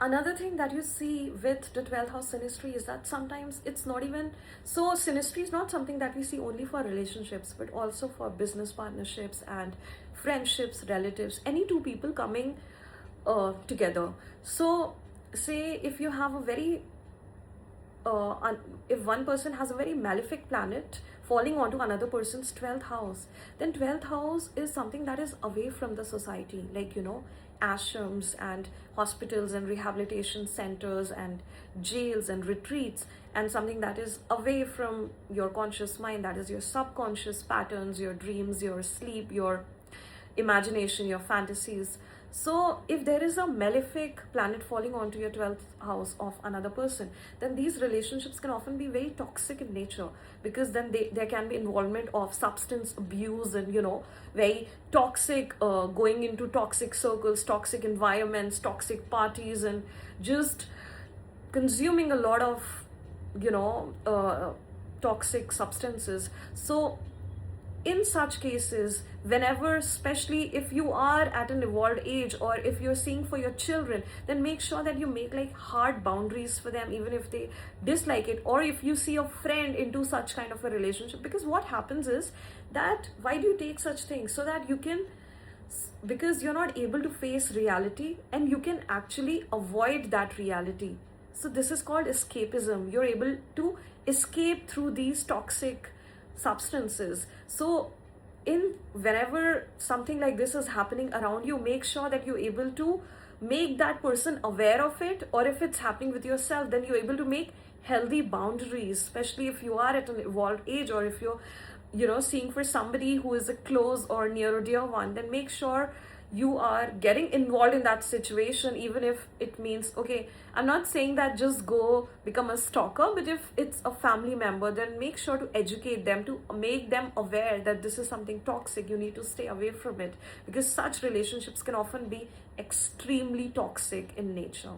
Another thing that you see with the 12th house synastry is that sometimes it's not even so. Synastry is not something that we see only for relationships, but also for business partnerships and friendships, relatives, any two people coming together. So, say if you have a very if one person has a very malefic planet falling onto another person's 12th house, then 12th house is something that is away from the society, like, ashrams and hospitals and rehabilitation centers and jails and retreats, and something that is away from your conscious mind, that is your subconscious patterns, your dreams, your sleep, your imagination, your fantasies. So, if there is a malefic planet falling onto your 12th house of another person, then these relationships can often be very toxic in nature, because then there can be involvement of substance abuse and, very toxic, going into toxic circles, toxic environments, toxic parties, and just consuming a lot of, toxic substances. So, in such cases, whenever, especially if you are at an evolved age, or if you're seeing for your children, then make sure that you make like hard boundaries for them, even if they dislike it, or if you see a friend into such kind of a relationship. Because what happens is that, why do you take such things? So that you can, because you're not able to face reality, and you can actually avoid that reality. So this is called escapism. You're able to escape through these toxic substances. So in whenever something like this is happening around you, make sure that you're able to make that person aware of it, or if it's happening with yourself, then you're able to make healthy boundaries, especially if you are at an evolved age, or if you're seeing for somebody who is a close or near or dear one, then make sure you are getting involved in that situation, even if it means, okay, I'm not saying that just go become a stalker, but if it's a family member, then make sure to educate them, to make them aware that this is something toxic, you need to stay away from it, because such relationships can often be extremely toxic in nature.